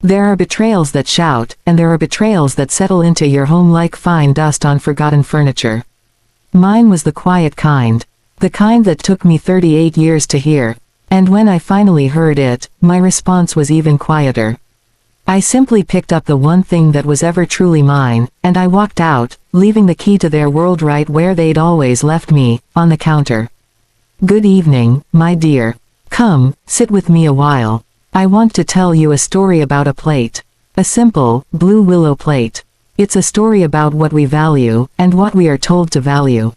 There are betrayals that shout, and there are betrayals that settle into your home like fine dust on forgotten furniture. Mine was the quiet kind. The kind that took me 38 years to hear. And when I finally heard it, my response was even quieter. I simply picked up the one thing that was ever truly mine, and I walked out, leaving the key to their world right where they'd always left me, on the counter. Good evening, my dear. Come, sit with me a while. I want to tell you a story about a plate. A simple, blue willow plate. It's a story about what we value, and what we are told to value.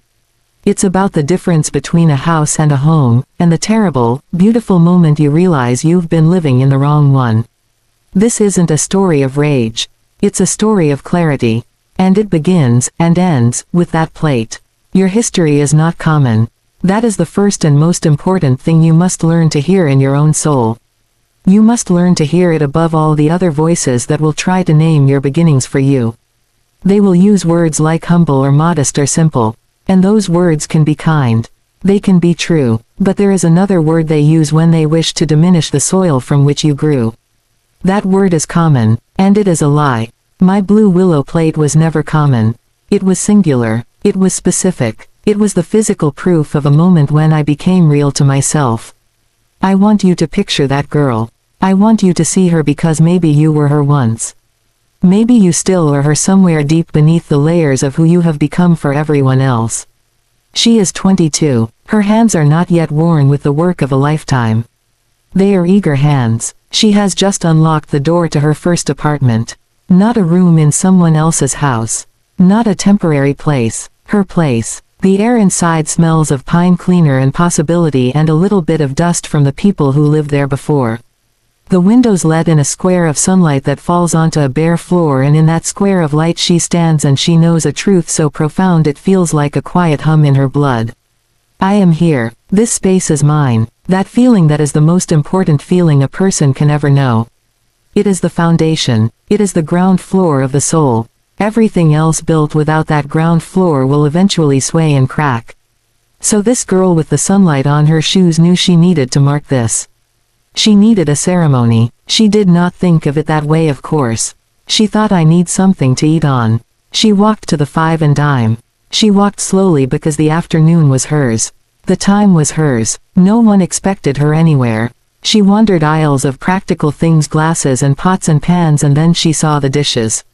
It's about the difference between a house and a home, and the terrible, beautiful moment you realize you've been living in the wrong one. This isn't a story of rage. It's a story of clarity. And it begins, and ends, with that plate. Your history is not common. That is the first and most important thing you must learn to hear in your own soul. You must learn to hear it above all the other voices that will try to name your beginnings for you. They will use words like humble or modest or simple. And those words can be kind. They can be true. But there is another word they use when they wish to diminish the soil from which you grew. That word is common. And it is a lie. My blue willow plate was never common. It was singular. It was specific. It was the physical proof of a moment when I became real to myself. I want you to picture that girl. I want you to see her because maybe you were her once. Maybe you still are her somewhere deep beneath the layers of who you have become for everyone else. She is 22. Her hands are not yet worn with the work of a lifetime. They are eager hands. She has just unlocked the door to her first apartment. Not a room in someone else's house. Not a temporary place. Her place. The air inside smells of pine cleaner and possibility and a little bit of dust from the people who lived there before. The windows let in a square of sunlight that falls onto a bare floor, and in that square of light she stands and she knows a truth so profound it feels like a quiet hum in her blood. I am here. This space is mine. That feeling that is the most important feeling a person can ever know. It is the foundation. It is the ground floor of the soul. Everything else built without that ground floor will eventually sway and crack. So this girl with the sunlight on her shoes knew she needed to mark this. She needed a ceremony. She did not think of it that way, of course. She thought, I need something to eat on. She walked to the 5 and dime. She walked slowly because the afternoon was hers. The time was hers. No one expected her anywhere. She wandered aisles of practical things, glasses and pots and pans, and then she saw the dishes.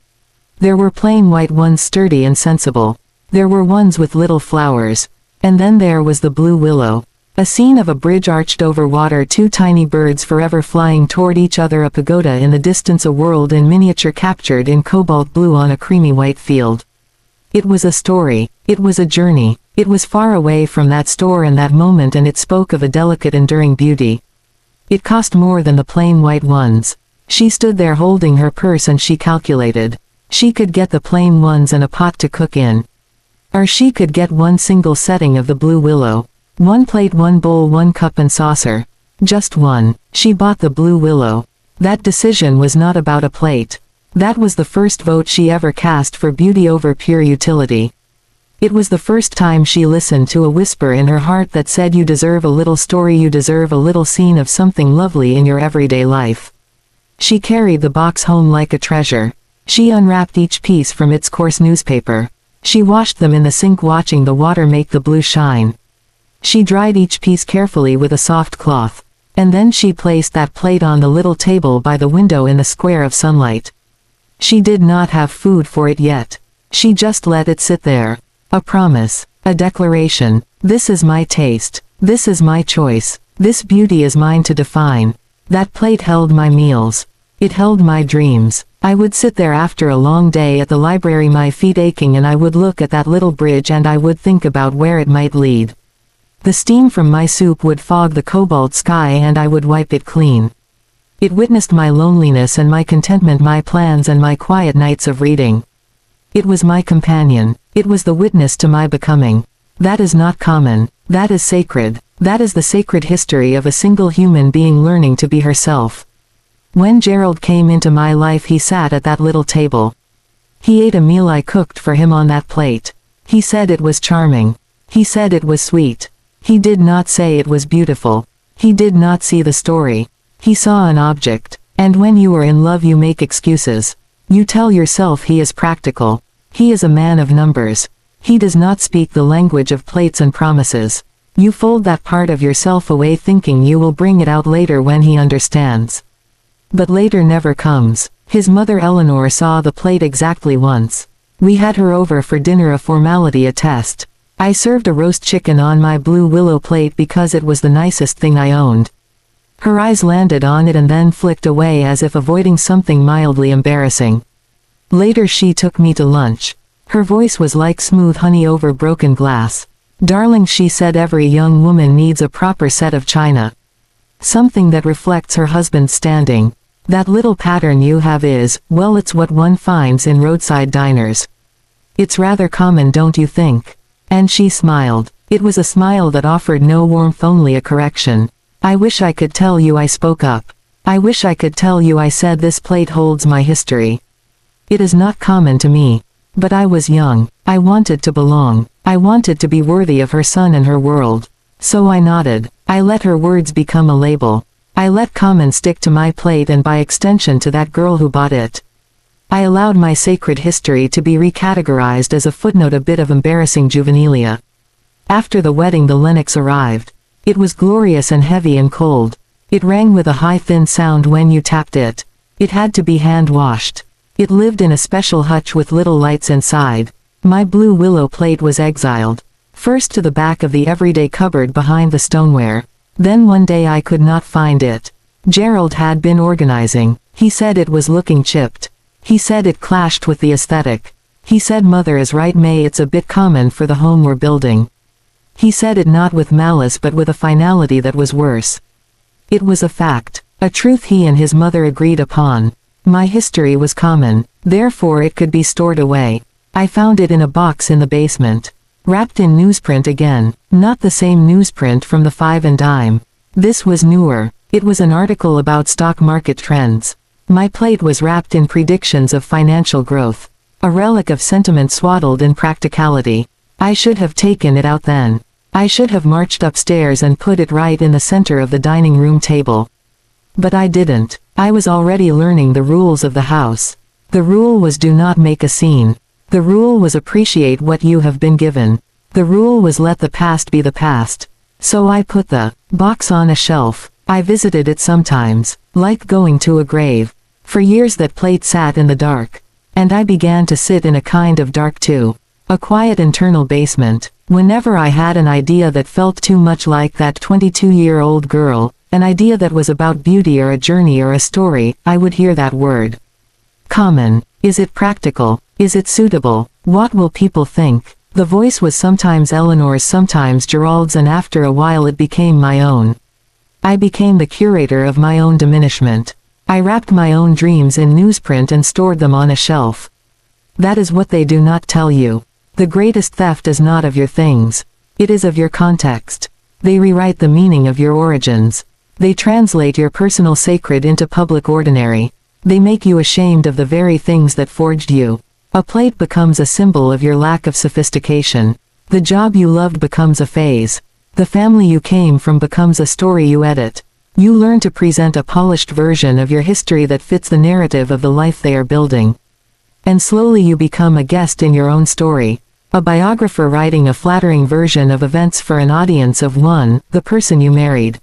There were plain white ones, sturdy and sensible. There were ones with little flowers. And then there was the blue willow. A scene of a bridge arched over water, 2 tiny birds forever flying toward each other, a pagoda in the distance, a world in miniature captured in cobalt blue on a creamy white field. It was a story. It was a journey. It was far away from that store and that moment, and it spoke of a delicate, enduring beauty. It cost more than the plain white ones. She stood there holding her purse and she calculated. She could get the plain ones and a pot to cook in. Or she could get one single setting of the blue willow. 1 plate, 1 bowl, 1 cup and saucer. Just one. She bought the blue willow. That decision was not about a plate. That was the first vote she ever cast for beauty over pure utility. It was the first time she listened to a whisper in her heart that said, you deserve a little story, you deserve a little scene of something lovely in your everyday life. She carried the box home like a treasure. She unwrapped each piece from its coarse newspaper. She washed them in the sink, watching the water make the blue shine. She dried each piece carefully with a soft cloth. And then she placed that plate on the little table by the window in the square of sunlight. She did not have food for it yet. She just let it sit there. A promise. A declaration. This is my taste. This is my choice. This beauty is mine to define. That plate held my meals. It held my dreams. I would sit there after a long day at the library, my feet aching, and I would look at that little bridge and I would think about where it might lead. The steam from my soup would fog the cobalt sky and I would wipe it clean. It witnessed my loneliness and my contentment, my plans and my quiet nights of reading. It was my companion. It was the witness to my becoming. That is not common. That is sacred. That is the sacred history of a single human being learning to be herself. When Gerald came into my life, he sat at that little table. He ate a meal I cooked for him on that plate. He said it was charming. He said it was sweet. He did not say it was beautiful. He did not see the story. He saw an object. And when you are in love you make excuses. You tell yourself he is practical. He is a man of numbers. He does not speak the language of plates and promises. You fold that part of yourself away thinking you will bring it out later when he understands. But later never comes. His mother Eleanor saw the plate exactly once. We had her over for dinner, a formality, a test. I served a roast chicken on my Blue Willow plate because it was the nicest thing I owned. Her eyes landed on it and then flicked away as if avoiding something mildly embarrassing. Later she took me to lunch. Her voice was like smooth honey over broken glass. "Darling," she said, "every young woman needs a proper set of china. Something that reflects her husband's standing. That little pattern you have is, well, it's what one finds in roadside diners. It's rather common, don't you think?" And she smiled. It was a smile that offered no warmth, only a correction. "I wish I could tell you I spoke up. I wish I could tell you I said this plate holds my history. It is not common to me. But I was young. I wanted to belong. I wanted to be worthy of her son and her world. So I nodded. I let her words become a label. I let common stick to my plate and by extension to that girl who bought it. I allowed my sacred history to be recategorized as a footnote, a bit of embarrassing juvenilia. After the wedding the Lennox arrived. It was glorious and heavy and cold. It rang with a high thin sound when you tapped it. It had to be hand-washed. It lived in a special hutch with little lights inside. My Blue Willow plate was exiled. First to the back of the everyday cupboard behind the stoneware. Then one day I could not find it. Gerald had been organizing. He said it was looking chipped. He said it clashed with the aesthetic. He said mother is right, May, it's a bit common for the home we're building. He said it not with malice but with a finality that was worse. It was a fact, a truth he and his mother agreed upon. My history was common, therefore it could be stored away. I found it in a box in the basement. Wrapped in newsprint again, not the same newsprint from the 5 and dime. This was newer. It was an article about stock market trends. My plate was wrapped in predictions of financial growth. A relic of sentiment swaddled in practicality. I should have taken it out then. I should have marched upstairs and put it right in the center of the dining room table. But I didn't. I was already learning the rules of the house. The rule was do not make a scene. The rule was appreciate what you have been given. The rule was let the past be the past. So I put the box on a shelf. I visited it sometimes, like going to a grave. For years that plate sat in the dark. And I began to sit in a kind of dark too. A quiet internal basement. Whenever I had an idea that felt too much like that 22-year-old girl, an idea that was about beauty or a journey or a story, I would hear that word. Common. Is it practical? Is it suitable? What will people think? The voice was sometimes Eleanor's, sometimes Gerald's, and after a while it became my own. I became the curator of my own diminishment. I wrapped my own dreams in newsprint and stored them on a shelf. That is what they do not tell you. The greatest theft is not of your things. It is of your context. They rewrite the meaning of your origins. They translate your personal sacred into public ordinary. They make you ashamed of the very things that forged you. A plate becomes a symbol of your lack of sophistication. The job you loved becomes a phase. The family you came from becomes a story you edit. You learn to present a polished version of your history that fits the narrative of the life they are building. And slowly you become a guest in your own story. A biographer writing a flattering version of events for an audience of one, the person you married.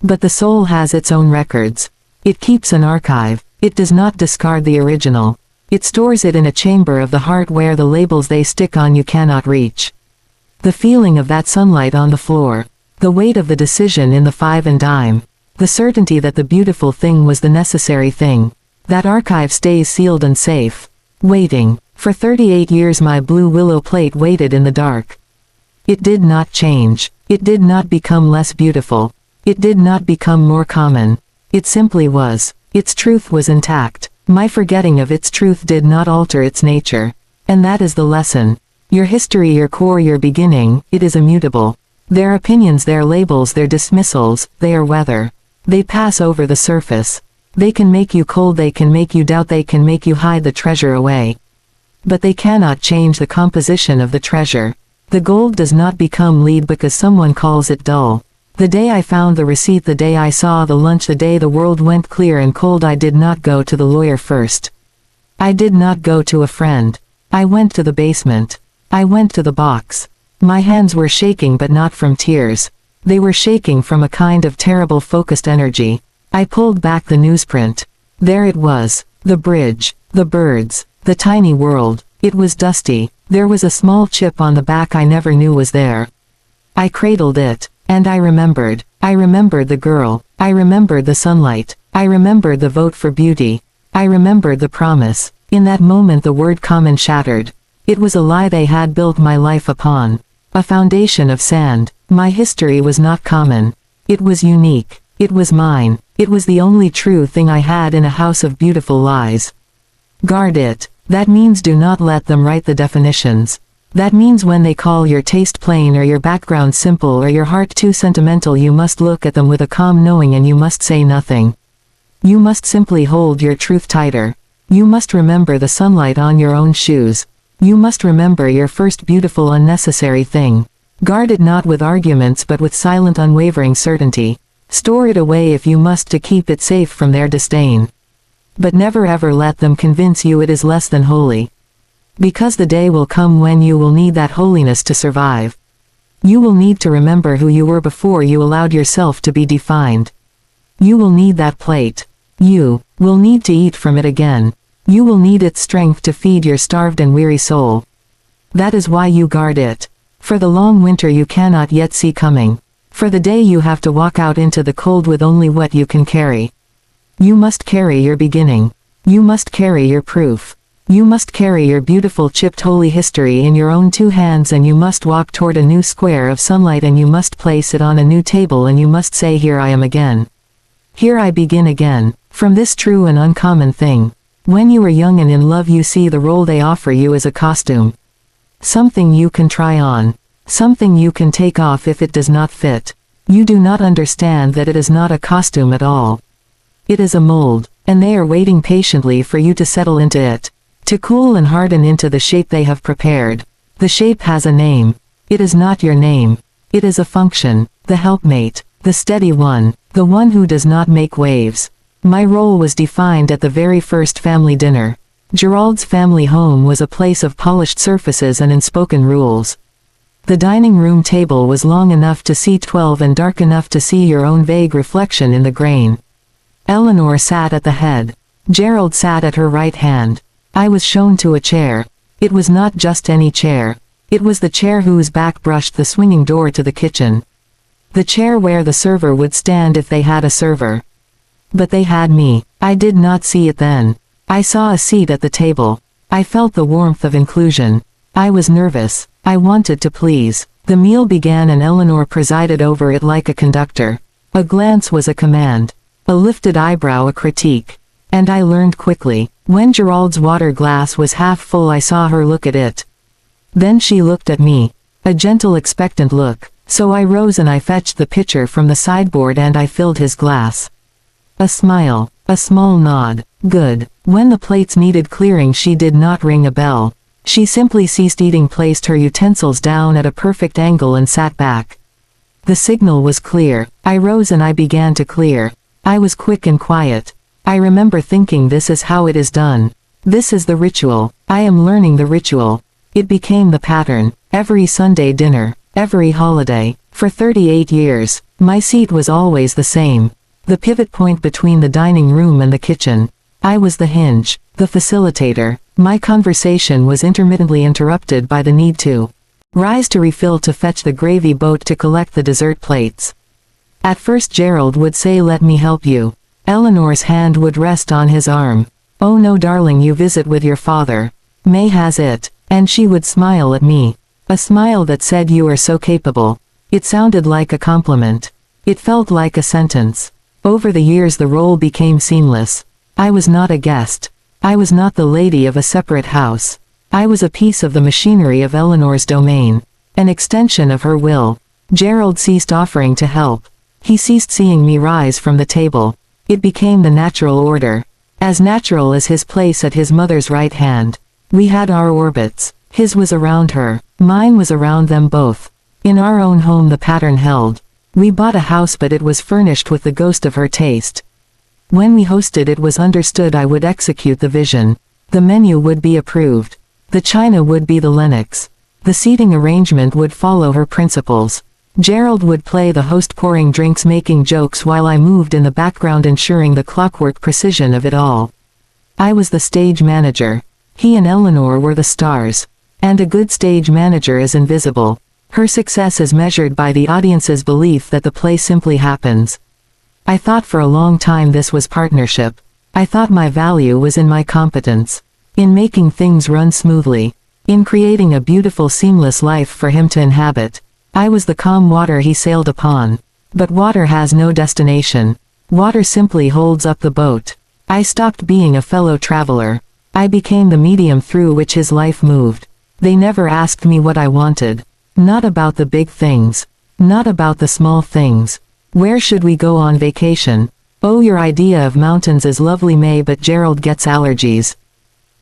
But the soul has its own records. It keeps an archive. It does not discard the original. It stores it in a chamber of the heart where the labels they stick on you cannot reach. The feeling of that sunlight on the floor. The weight of the decision in the 5 and dime. The certainty that the beautiful thing was the necessary thing. That archive stays sealed and safe. Waiting. For 38 years my Blue Willow plate waited in the dark. It did not change. It did not become less beautiful. It did not become more common. It simply was. Its truth was intact. My forgetting of its truth did not alter its nature. And that is the lesson. Your history, your core, your beginning, it is immutable. Their opinions, their labels, their dismissals, they are weather. They pass over the surface. They can make you cold, they can make you doubt, they can make you hide the treasure away. But they cannot change the composition of the treasure. The gold does not become lead because someone calls it dull. The day I found the receipt, the day I saw the lunch, the day the world went clear and cold. I did not go to the lawyer first. I did not go to a friend. I went to the basement. I went to the box. My hands were shaking, but not from tears. They were shaking from a kind of terrible focused energy. I pulled back the newsprint. There it was. The bridge. The birds. The tiny world. It was dusty. There was a small chip on the back I never knew was there. I cradled it. And I remembered. I remembered the girl. I remembered the sunlight. I remembered the vote for beauty. I remembered the promise. In that moment the word common shattered. It was a lie they had built my life upon. A foundation of sand. My history was not common. It was unique. It was mine. It was the only true thing I had in a house of beautiful lies. Guard it. That means do not let them write the definitions. That means when they call your taste plain or your background simple or your heart too sentimental, you must look at them with a calm knowing and you must say nothing. You must simply hold your truth tighter. You must remember the sunlight on your own shoes. You must remember your first beautiful unnecessary thing. Guard it not with arguments but with silent unwavering certainty. Store it away if you must to keep it safe from their disdain. But never ever let them convince you it is less than holy. Because the day will come when you will need that holiness to survive. You will need to remember who you were before you allowed yourself to be defined. You will need that plate. You will need to eat from it again. You will need its strength to feed your starved and weary soul. That is why you guard it. For the long winter you cannot yet see coming. For the day you have to walk out into the cold with only what you can carry. You must carry your beginning. You must carry your proof. You must carry your beautiful chipped holy history in your own two hands, and you must walk toward a new square of sunlight, and you must place it on a new table, and you must say, here I am again. Here I begin again, from this true and uncommon thing. When you are young and in love, you see the role they offer you as a costume. Something you can try on. Something you can take off if it does not fit. You do not understand that it is not a costume at all. It is a mold, and they are waiting patiently for you to settle into it. To cool and harden into the shape they have prepared. The shape has a name. It is not your name. It is a function, the helpmate, the steady one, the one who does not make waves. My role was defined at the very first family dinner. Gerald's family home was a place of polished surfaces and unspoken rules. The dining room table was long enough to seat 12 and dark enough to see your own vague reflection in the grain. Eleanor sat at the head. Gerald sat at her right hand. I was shown to a chair. It was not just any chair. It was the chair whose back brushed the swinging door to the kitchen. The chair where the server would stand if they had a server. But they had me. I did not see it then. I saw a seat at the table. I felt the warmth of inclusion. I was nervous. I wanted to please. The meal began and Eleanor presided over it like a conductor. A glance was a command. A lifted eyebrow a critique. And I learned quickly. When Gerald's water glass was half full, I saw her look at it. Then she looked at me. A gentle expectant look. So I rose and I fetched the pitcher from the sideboard and I filled his glass. A smile. A small nod. Good. When the plates needed clearing, she did not ring a bell. She simply ceased eating, placed her utensils down at a perfect angle and sat back. The signal was clear. I rose and I began to clear. I was quick and quiet. I remember thinking, this is how it is done. This is the ritual. I am learning the ritual. It became the pattern. Every Sunday dinner. Every holiday. For 38 years. My seat was always the same. The pivot point between the dining room and the kitchen. I was the hinge. The facilitator. My conversation was intermittently interrupted by the need to rise to refill, to fetch the gravy boat, to collect the dessert plates. At first Gerald would say, let me help you. Eleanor's hand would rest on his arm. Oh no darling, you visit with your father. May has it. And she would smile at me. A smile that said, you are so capable. It sounded like a compliment. It felt like a sentence. Over the years the role became seamless. I was not a guest. I was not the lady of a separate house. I was a piece of the machinery of Eleanor's domain. An extension of her will. Gerald ceased offering to help. He ceased seeing me rise from the table. It became the natural order. As natural as his place at his mother's right hand. We had our orbits. His was around her. Mine was around them both. In our own home the pattern held. We bought a house, but it was furnished with the ghost of her taste. When we hosted, it was understood I would execute the vision. The menu would be approved. The china would be the Lennox. The seating arrangement would follow her principles. Gerald would play the host, pouring drinks, making jokes, while I moved in the background, ensuring the clockwork precision of it all. I was the stage manager. He and Eleanor were the stars. And a good stage manager is invisible. Her success is measured by the audience's belief that the play simply happens. I thought for a long time this was partnership. I thought my value was in my competence. In making things run smoothly. In creating a beautiful, seamless life for him to inhabit. I was the calm water he sailed upon. But water has no destination. Water simply holds up the boat. I stopped being a fellow traveler. I became the medium through which his life moved. They never asked me what I wanted. Not about the big things. Not about the small things. Where should we go on vacation? Oh, your idea of mountains is lovely, May, but Gerald gets allergies.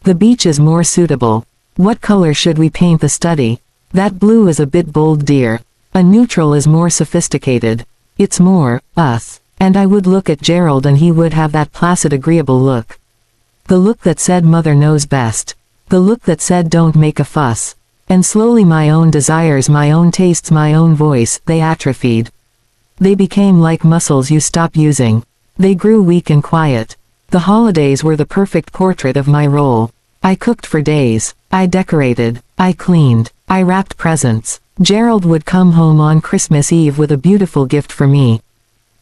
The beach is more suitable. What color should we paint the study? That blue is a bit bold, dear. A neutral is more sophisticated. It's more us. And I would look at Gerald and he would have that placid, agreeable look. The look that said mother knows best. The look that said don't make a fuss. And slowly my own desires, my own tastes, my own voice, they atrophied. They became like muscles you stop using. They grew weak and quiet. The holidays were the perfect portrait of my role. I cooked for days. I decorated. I cleaned. I wrapped presents. Gerald would come home on Christmas Eve with a beautiful gift for me.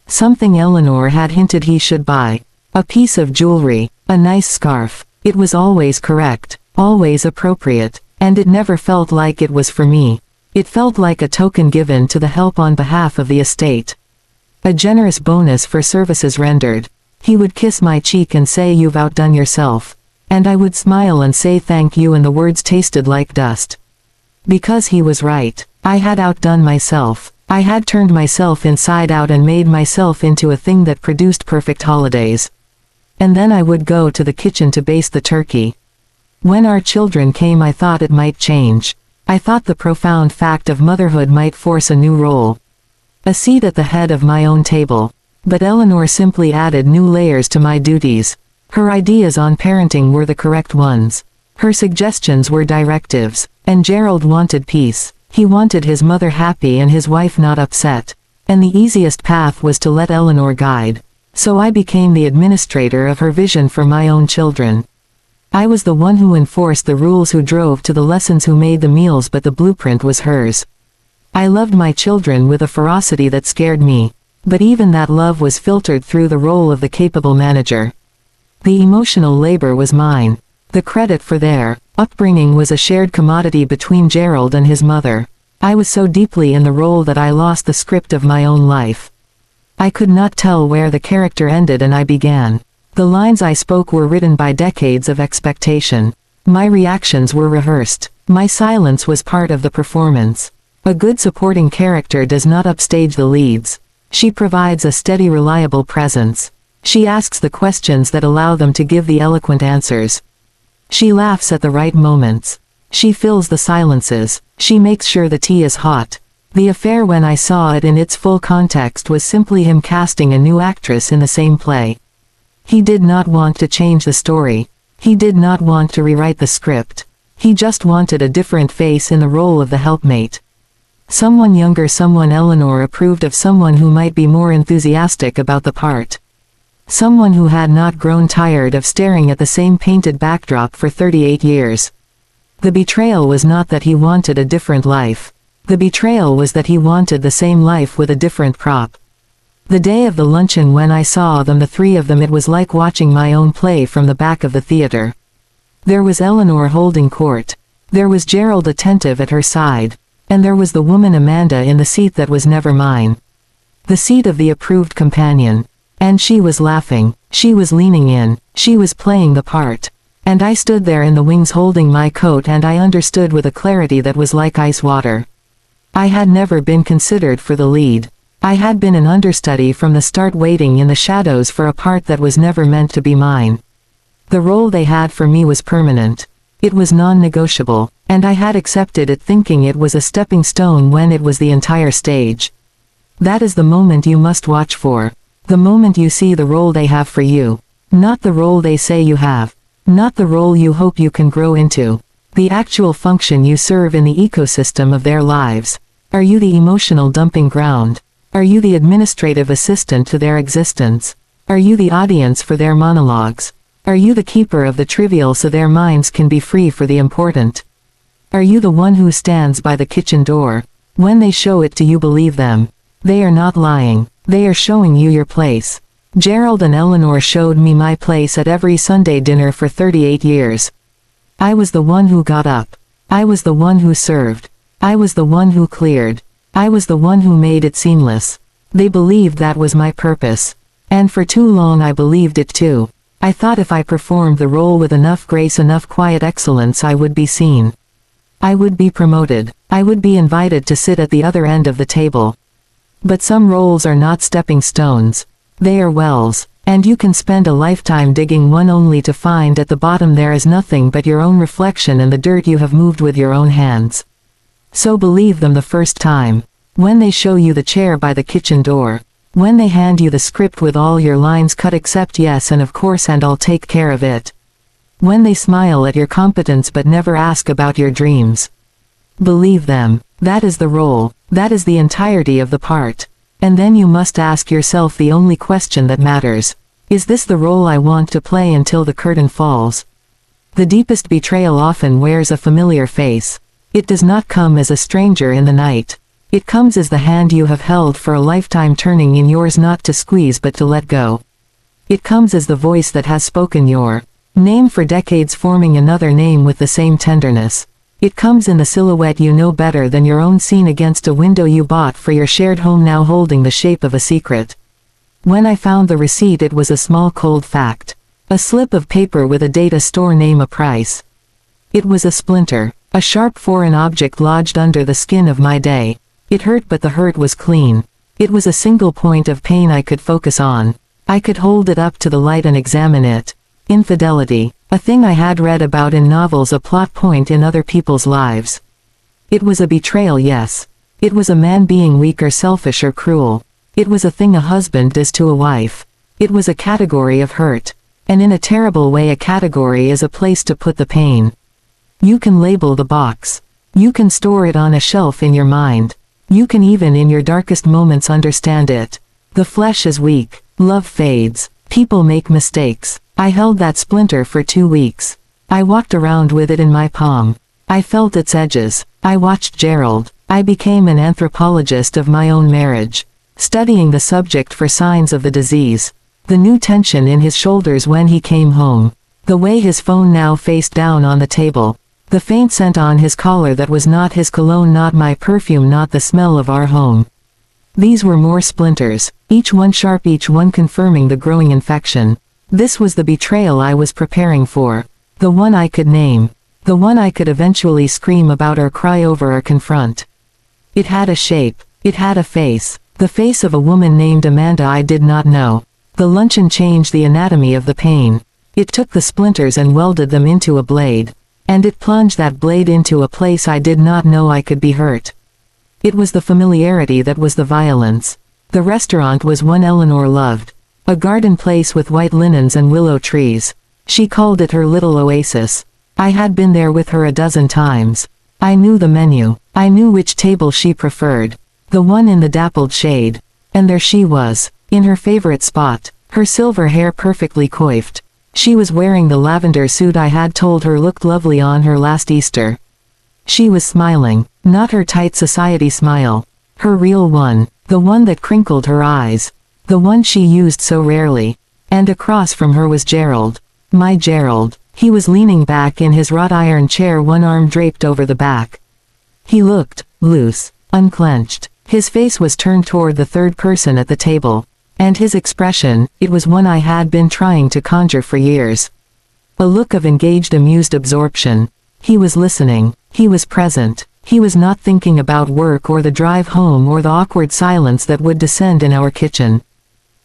Something Eleanor had hinted he should buy. A piece of jewelry. A nice scarf. It was always correct. Always appropriate. And it never felt like it was for me. It felt like a token given to the help on behalf of the estate. A generous bonus for services rendered. He would kiss my cheek and say, "You've outdone yourself." And I would smile and say thank you, and the words tasted like dust. Because he was right. I had outdone myself. I had turned myself inside out and made myself into a thing that produced perfect holidays. And then I would go to the kitchen to baste the turkey. When our children came, I thought it might change. I thought the profound fact of motherhood might force a new role. A seat at the head of my own table. But Eleanor simply added new layers to my duties. Her ideas on parenting were the correct ones. Her suggestions were directives. And Gerald wanted peace. He wanted his mother happy and his wife not upset. And the easiest path was to let Eleanor guide. So I became the administrator of her vision for my own children. I was the one who enforced the rules, who drove to the lessons, who made the meals, but the blueprint was hers. I loved my children with a ferocity that scared me. But even that love was filtered through the role of the capable manager. The emotional labor was mine. The credit for their upbringing was a shared commodity between Gerald and his mother. I was so deeply in the role that I lost the script of my own life. I could not tell where the character ended and I began. The lines I spoke were written by decades of expectation. My reactions were rehearsed. My silence was part of the performance. A good supporting character does not upstage the leads. She provides a steady, reliable presence. She asks the questions that allow them to give the eloquent answers. She laughs at the right moments. She fills the silences. She makes sure the tea is hot. The affair, when I saw it in its full context, was simply him casting a new actress in the same play. He did not want to change the story. He did not want to rewrite the script. He just wanted a different face in the role of the helpmate. Someone younger, someone Eleanor approved of, someone who might be more enthusiastic about the part. Someone who had not grown tired of staring at the same painted backdrop for 38 years. The betrayal was not that he wanted a different life. The betrayal was that he wanted the same life with a different prop. The day of the luncheon, when I saw them, the three of them, it was like watching my own play from the back of the theater. There was Eleanor holding court. There was Gerald attentive at her side. And there was the woman Amanda in the seat that was never mine. The seat of the approved companion. And she was laughing. She was leaning in. She was playing the part. And I stood there in the wings holding my coat, and I understood with a clarity that was like ice water. I had never been considered for the lead. I had been an understudy from the start, waiting in the shadows for a part that was never meant to be mine. The role they had for me was permanent. It was non-negotiable, and I had accepted it, thinking it was a stepping stone when it was the entire stage. That is the moment you must watch for. The moment you see the role they have for you. Not the role they say you have. Not the role you hope you can grow into. The actual function you serve in the ecosystem of their lives. Are you the emotional dumping ground? Are you the administrative assistant to their existence? Are you the audience for their monologues? Are you the keeper of the trivial so their minds can be free for the important? Are you the one who stands by the kitchen door? When they show it to you, believe them. They are not lying. They are showing you your place. Gerald and Eleanor showed me my place at every Sunday dinner for 38 years. I was the one who got up. I was the one who served. I was the one who cleared. I was the one who made it seamless. They believed that was my purpose. And for too long I believed it too. I thought if I performed the role with enough grace, enough quiet excellence, I would be seen. I would be promoted. I would be invited to sit at the other end of the table. But some roles are not stepping stones. They are wells, and you can spend a lifetime digging one only to find at the bottom there is nothing but your own reflection and the dirt you have moved with your own hands. So believe them the first time. When they show you the chair by the kitchen door. When they hand you the script with all your lines cut except yes and of course and I'll take care of it. When they smile at your competence but never ask about your dreams. Believe them. That is the role. That is the entirety of the part. And then you must ask yourself the only question that matters. Is this the role I want to play until the curtain falls? The deepest betrayal often wears a familiar face. It does not come as a stranger in the night. It comes as the hand you have held for a lifetime turning in yours, not to squeeze but to let go. It comes as the voice that has spoken your name for decades, forming another name with the same tenderness. It comes in the silhouette you know better than your own, seen against a window you bought for your shared home, now holding the shape of a secret. When I found the receipt, it was a small cold fact. A slip of paper with a date, a store name, a price. It was a splinter, a sharp foreign object lodged under the skin of my day. It hurt, but the hurt was clean. It was a single point of pain I could focus on. I could hold it up to the light and examine it. Infidelity, a thing I had read about in novels, a plot point in other people's lives. It was a betrayal, yes. It was a man being weak or selfish or cruel. It was a thing a husband does to a wife. It was a category of hurt. And in a terrible way, a category is a place to put the pain. You can label the box. You can store it on a shelf in your mind. You can even in your darkest moments understand it. The flesh is weak. Love fades. People make mistakes. I held that splinter for 2 weeks. I walked around with it in my palm. I felt its edges. I watched Gerald. I became an anthropologist of my own marriage, studying the subject for signs of the disease. The new tension in his shoulders when he came home. The way his phone now faced down on the table. The faint scent on his collar that was not his cologne, not my perfume, not the smell of our home. These were more splinters, each one sharp, each one confirming the growing infection. This was the betrayal I was preparing for. The one I could name. The one I could eventually scream about or cry over or confront. It had a shape. It had a face. The face of a woman named Amanda I did not know. The luncheon changed the anatomy of the pain. It took the splinters and welded them into a blade. And it plunged that blade into a place I did not know I could be hurt. It was the familiarity that was the violence. The restaurant was one Eleanor loved. A garden place with white linens and willow trees. She called it her little oasis. I had been there with her a dozen times. I knew the menu. I knew which table she preferred. The one in the dappled shade. And there she was, in her favorite spot, her silver hair perfectly coiffed. She was wearing the lavender suit I had told her looked lovely on her last Easter. She was smiling, not her tight society smile. Her real one, the one that crinkled her eyes. The one she used so rarely. And across from her was Gerald. My Gerald. He was leaning back in his wrought iron chair, one arm draped over the back. He looked loose, unclenched. His face was turned toward the third person at the table. And his expression, it was one I had been trying to conjure for years. A look of engaged, amused absorption. He was listening. He was present. He was not thinking about work or the drive home or the awkward silence that would descend in our kitchen.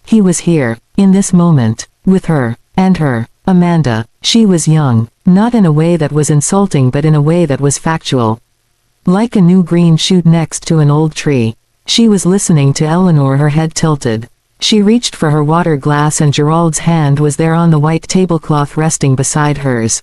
He was here, in this moment, with her, and her, Amanda. She was young, not in a way that was insulting but in a way that was factual. Like a new green shoot next to an old tree. She was listening to Eleanor, her head tilted. She reached for her water glass and Gerald's hand was there on the white tablecloth resting beside hers.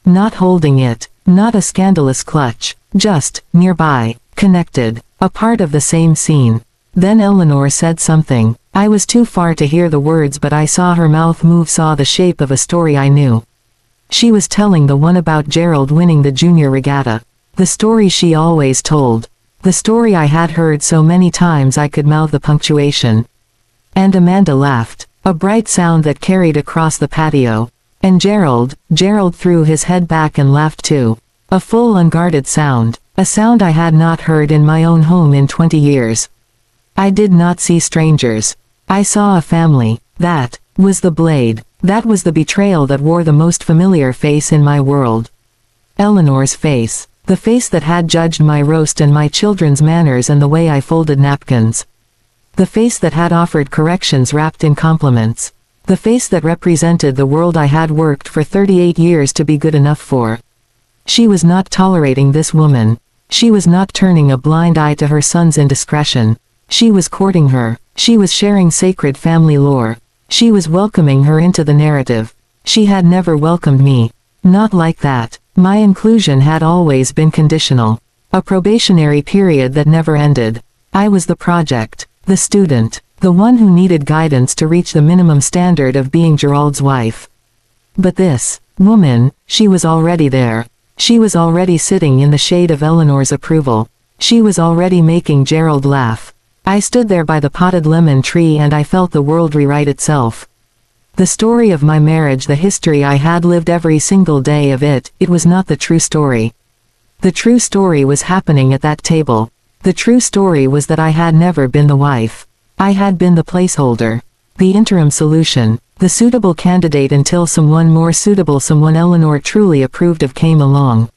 Not holding it, not a scandalous clutch, just, nearby, connected, a part of the same scene. Then Eleanor said something. I was too far to hear the words, but I saw her mouth move, saw the shape of a story I knew. She was telling the one about Gerald winning the junior regatta. The story she always told. The story I had heard so many times I could mouth the punctuation. And Amanda laughed, a bright sound that carried across the patio. And Gerald threw his head back and laughed too. A full unguarded sound, a sound I had not heard in my own home in 20 years. I did not see strangers. I saw a family. That was the blade. That was the betrayal that wore the most familiar face in my world. Eleanor's face. The face that had judged my roast and my children's manners and the way I folded napkins. The face that had offered corrections wrapped in compliments. The face that represented the world I had worked for 38 years to be good enough for. She was not tolerating this woman. She was not turning a blind eye to her son's indiscretion. She was courting her. She was sharing sacred family lore. She was welcoming her into the narrative. She had never welcomed me. Not like that. My inclusion had always been conditional. A probationary period that never ended. I was the project. The student. The one who needed guidance to reach the minimum standard of being Gerald's wife. But this woman, she was already there. She was already sitting in the shade of Eleanor's approval. She was already making Gerald laugh. I stood there by the potted lemon tree and I felt the world rewrite itself. The story of my marriage, the history I had lived every single day of it, it was not the true story. The true story was happening at that table. The true story was that I had never been the wife. I had been the placeholder. The interim solution. The suitable candidate until someone more suitable, someone Eleanor truly approved of, came along.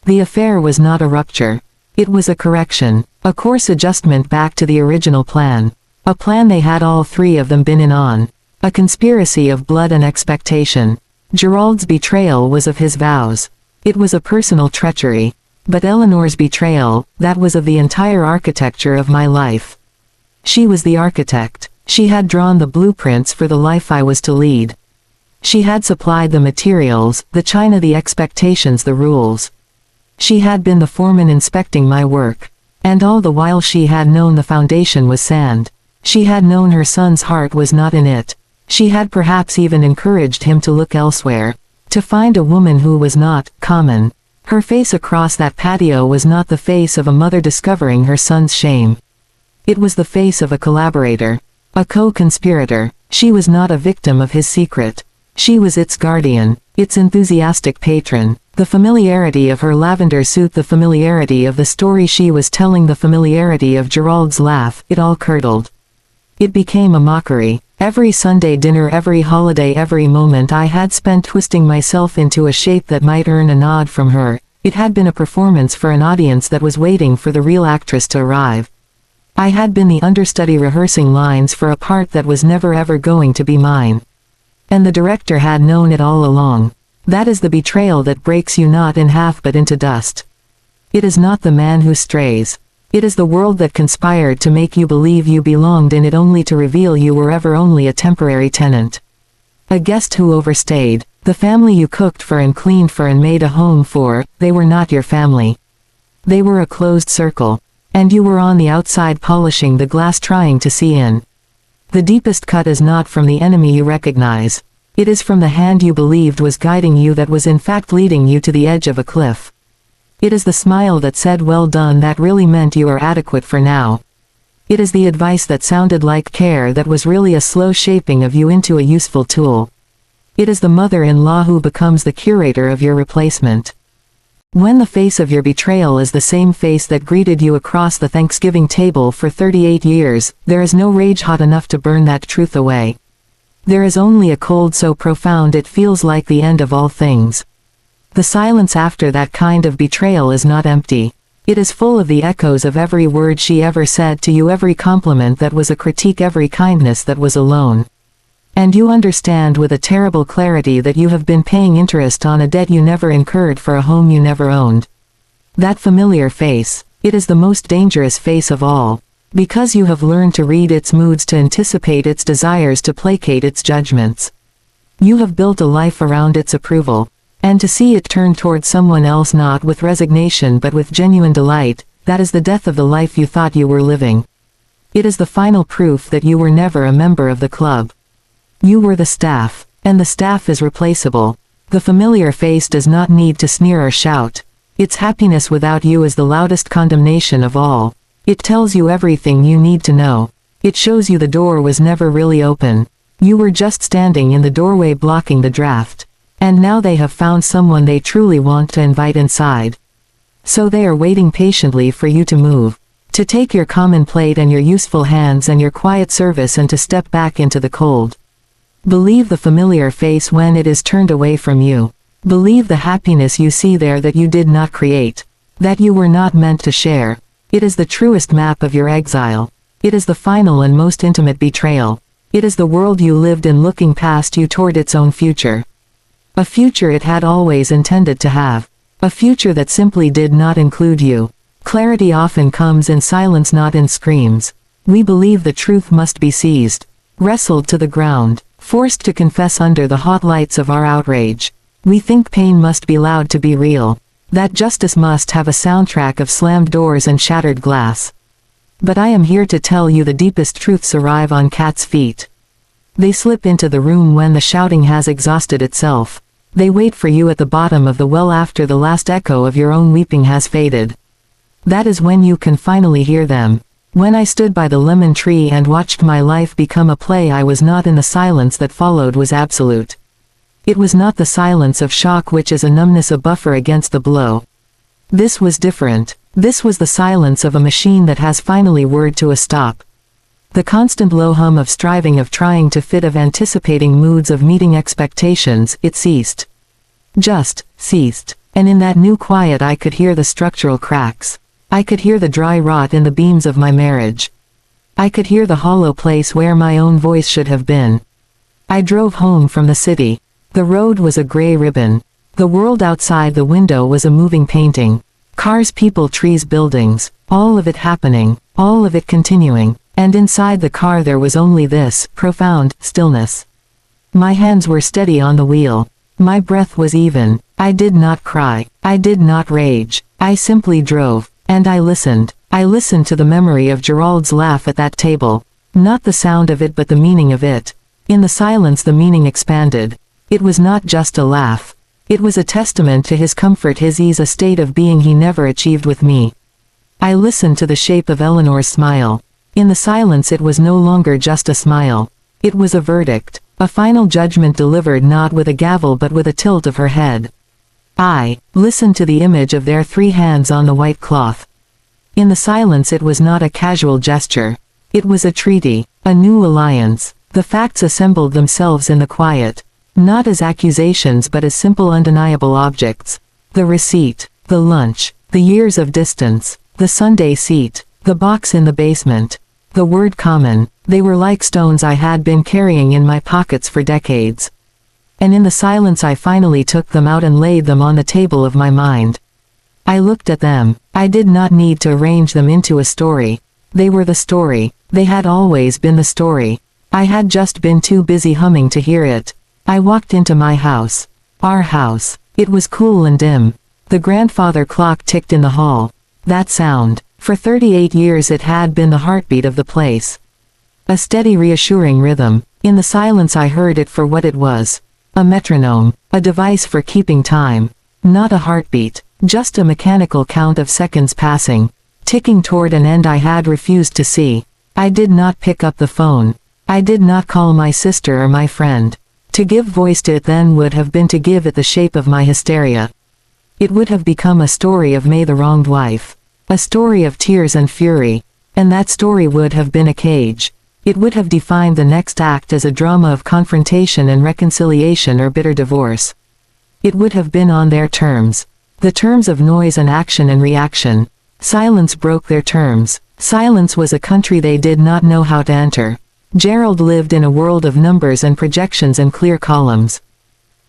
The affair was not a rupture. It was a correction. A course adjustment back to the original plan. A plan they had all three of them been in on. A conspiracy of blood and expectation. Gerald's betrayal was of his vows. It was a personal treachery. But Eleanor's betrayal, that was of the entire architecture of my life. She was the architect. She had drawn the blueprints for the life I was to lead. She had supplied the materials, the china, the expectations, the rules. She had been the foreman inspecting my work. And all the while she had known the foundation was sand. She had known her son's heart was not in it. She had perhaps even encouraged him to look elsewhere. To find a woman who was not common. Her face across that patio was not the face of a mother discovering her son's shame. It was the face of a collaborator. A co-conspirator. She was not a victim of his secret. She was its guardian, its enthusiastic patron. The familiarity of her lavender suit, the familiarity of the story she was telling, the familiarity of Gerald's laugh, it all curdled. It became a mockery. Every Sunday dinner, every holiday, every moment I had spent twisting myself into a shape that might earn a nod from her, it had been a performance for an audience that was waiting for the real actress to arrive. I had been the understudy rehearsing lines for a part that was never ever going to be mine. And the director had known it all along. That is the betrayal that breaks you not in half but into dust. It is not the man who strays. It is the world that conspired to make you believe you belonged in it only to reveal you were ever only a temporary tenant. A guest who overstayed. The family you cooked for and cleaned for and made a home for, they were not your family. They were a closed circle. And you were on the outside polishing the glass trying to see in. The deepest cut is not from the enemy you recognize. It is from the hand you believed was guiding you that was in fact leading you to the edge of a cliff. It is the smile that said well done that really meant you are adequate for now. It is the advice that sounded like care that was really a slow shaping of you into a useful tool. It is the mother-in-law who becomes the curator of your replacement. When the face of your betrayal is the same face that greeted you across the Thanksgiving table for 38 years, there is no rage hot enough to burn that truth away. There is only a cold so profound it feels like the end of all things. The silence after that kind of betrayal is not empty. It is full of the echoes of every word she ever said to you, every compliment that was a critique, every kindness that was a loan. And you understand with a terrible clarity that you have been paying interest on a debt you never incurred for a home you never owned. That familiar face, it is the most dangerous face of all. Because you have learned to read its moods, to anticipate its desires, to placate its judgments. You have built a life around its approval. And to see it turn toward someone else not with resignation but with genuine delight, that is the death of the life you thought you were living. It is the final proof that you were never a member of the club. You were the staff. And the staff is replaceable. The familiar face does not need to sneer or shout. Its happiness without you is the loudest condemnation of all. It tells you everything you need to know. It shows you the door was never really open. You were just standing in the doorway blocking the draft. And now they have found someone they truly want to invite inside. So they are waiting patiently for you to move. To take your common plate and your useful hands and your quiet service and to step back into the cold. Believe the familiar face when it is turned away from you. Believe the happiness you see there that you did not create. That you were not meant to share. It is the truest map of your exile. It is the final and most intimate betrayal. It is the world you lived in looking past you toward its own future. A future it had always intended to have. A future that simply did not include you. Clarity often comes in silence, not in screams. We believe the truth must be seized. Wrestled to the ground. Forced to confess under the hot lights of our outrage. We think pain must be loud to be real. That justice must have a soundtrack of slammed doors and shattered glass. But I am here to tell you the deepest truths arrive on cat's feet. They slip into the room when the shouting has exhausted itself. They wait for you at the bottom of the well after the last echo of your own weeping has faded. That is when you can finally hear them. When I stood by the lemon tree and watched my life become a play, I was not in the silence that followed was absolute. It was not the silence of shock which is a numbness, a buffer against the blow. This was different. This was the silence of a machine that has finally whirred to a stop. The constant low hum of striving, of trying to fit, of anticipating moods, of meeting expectations, it ceased. Just ceased. And in that new quiet I could hear the structural cracks. I could hear the dry rot in the beams of my marriage. I could hear the hollow place where my own voice should have been. I drove home from the city. The road was a gray ribbon. The world outside the window was a moving painting. Cars, people, trees, buildings, all of it happening, all of it continuing, and inside the car there was only this, profound, stillness. My hands were steady on the wheel. My breath was even. I did not cry. I did not rage. I simply drove. And I listened. I listened to the memory of Gerald's laugh at that table. Not the sound of it but the meaning of it. In the silence the meaning expanded. It was not just a laugh. It was a testament to his comfort, his ease, a state of being he never achieved with me. I listened to the shape of Eleanor's smile. In the silence it was no longer just a smile. It was a verdict. A final judgment delivered not with a gavel but with a tilt of her head. I listened to the image of their 3 hands on the white cloth. In the silence it was not a casual gesture. It was a treaty, a new alliance. The facts assembled themselves in the quiet. Not as accusations but as simple undeniable objects. The receipt, the lunch, the years of distance, the Sunday seat, the box in the basement. The word common, they were like stones I had been carrying in my pockets for decades. And in the silence I finally took them out and laid them on the table of my mind. I looked at them. I did not need to arrange them into a story. They were the story. They had always been the story. I had just been too busy humming to hear it. I walked into my house. Our house. It was cool and dim. The grandfather clock ticked in the hall. That sound. For 38 years it had been the heartbeat of the place. A steady, reassuring rhythm. In the silence I heard it for what it was. A metronome. A device for keeping time. Not a heartbeat. Just a mechanical count of seconds passing. Ticking toward an end I had refused to see. I did not pick up the phone. I did not call my sister or my friend. To give voice to it then would have been to give it the shape of my hysteria. It would have become a story of May the wronged wife. A story of tears and fury. And that story would have been a cage. It would have defined the next act as a drama of confrontation and reconciliation or bitter divorce. It would have been on their terms. The terms of noise and action and reaction. Silence broke their terms. Silence was a country they did not know how to enter. Gerald lived in a world of numbers and projections and clear columns.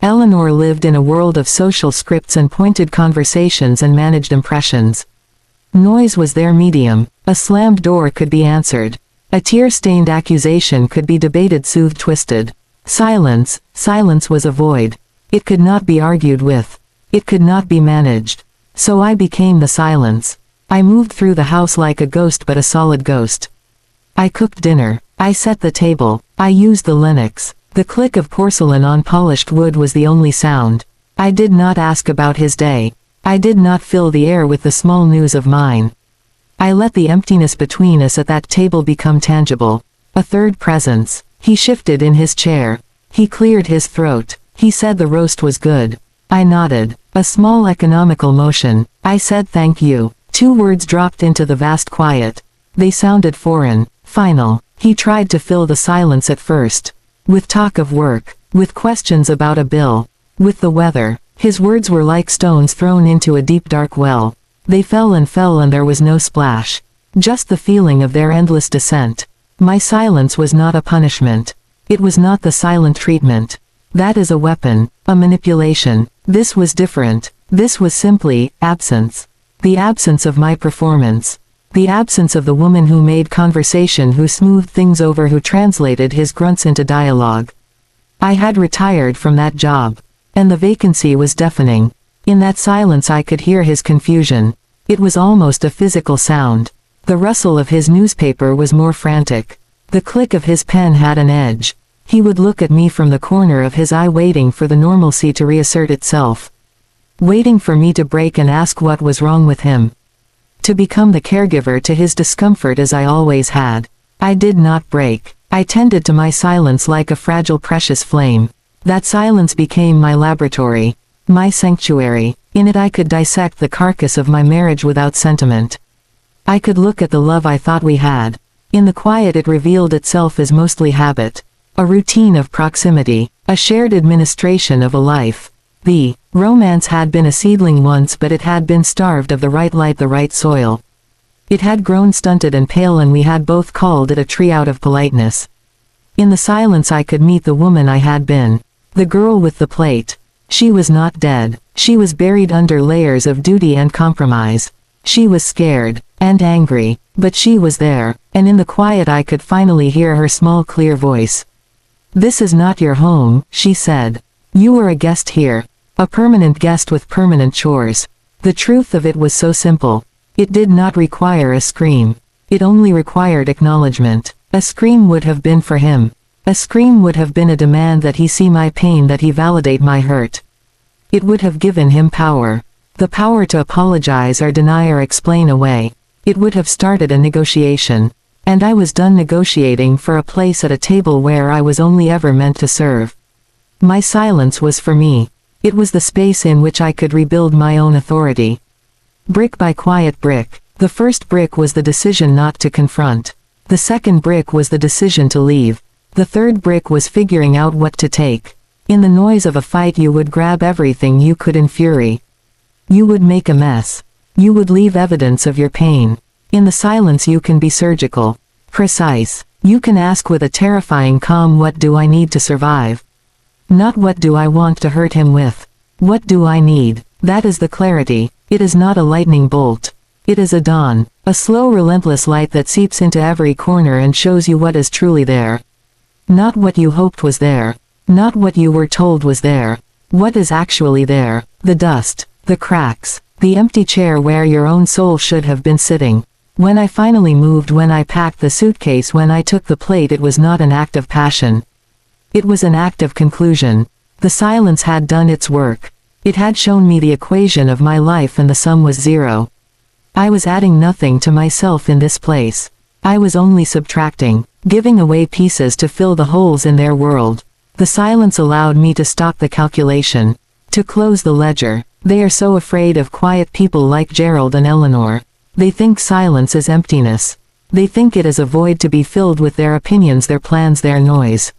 Eleanor lived in a world of social scripts and pointed conversations and managed impressions. Noise was their medium. A slammed door could be answered. A tear-stained accusation could be debated, soothed, twisted. Silence was a void. It could not be argued with. It could not be managed. So I became the silence. I moved through the house like a ghost, but a solid ghost. I cooked dinner. I set the table. I used the Linux. The click of porcelain on polished wood was the only sound. I did not ask about his day. I did not fill the air with the small news of mine. I let the emptiness between us at that table become tangible. A third presence. He shifted in his chair. He cleared his throat. He said the roast was good. I nodded. A small economical motion. I said thank you. 2 words dropped into the vast quiet. They sounded foreign, final. He tried to fill the silence at first. With talk of work. With questions about a bill. With the weather. His words were like stones thrown into a deep dark well. They fell and there was no splash. Just the feeling of their endless descent. My silence was not a punishment. It was not the silent treatment. That is a weapon, a manipulation. This was different. This was simply absence. The absence of my performance. The absence of the woman who made conversation, who smoothed things over, who translated his grunts into dialogue. I had retired from that job. And the vacancy was deafening. In that silence I could hear his confusion. It was almost a physical sound. The rustle of his newspaper was more frantic. The click of his pen had an edge. He would look at me from the corner of his eye, waiting for the normalcy to reassert itself. Waiting for me to break and ask what was wrong with him. To become the caregiver to his discomfort as I always had. I did not break. I tended to my silence like a fragile, precious flame. That silence became my laboratory. My sanctuary. In it I could dissect the carcass of my marriage without sentiment. I could look at the love I thought we had. In the quiet it revealed itself as mostly habit. A routine of proximity. A shared administration of a life. The romance had been a seedling once, but it had been starved of the right light, the right soil. It had grown stunted and pale, and we had both called it a tree out of politeness. In the silence I could meet the woman I had been. The girl with the plate. She was not dead. She was buried under layers of duty and compromise. She was scared and angry, but she was there, and in the quiet I could finally hear her small, clear voice. "This is not your home," she said. "You are a guest here. A permanent guest with permanent chores." The truth of it was so simple. It did not require a scream. It only required acknowledgement. A scream would have been for him. A scream would have been a demand that he see my pain, that he validate my hurt. It would have given him power. The power to apologize or deny or explain away. It would have started a negotiation. And I was done negotiating for a place at a table where I was only ever meant to serve. My silence was for me. It was the space in which I could rebuild my own authority. Brick by quiet brick. The first brick was the decision not to confront. The second brick was the decision to leave. The third brick was figuring out what to take. In the noise of a fight you would grab everything you could in fury. You would make a mess. You would leave evidence of your pain. In the silence you can be surgical. Precise. You can ask with a terrifying calm, what do I need to survive? Not what do I want to hurt him with. What do I need? That is the clarity. It is not a lightning bolt. It is a dawn. A slow, relentless light that seeps into every corner and shows you what is truly there. Not what you hoped was there. Not what you were told was there. What is actually there. The dust. The cracks. The empty chair where your own soul should have been sitting. When I finally moved, when I packed the suitcase, when I took the plate, it was not an act of passion. It was an act of conclusion. The silence had done its work. It had shown me the equation of my life, and the sum was zero. I was adding nothing to myself in this place. I was only subtracting, giving away pieces to fill the holes in their world. The silence allowed me to stop the calculation, to close the ledger. They are so afraid of quiet people like Gerald and Eleanor. They think silence is emptiness. They think it is a void to be filled with their opinions, their plans, their noise.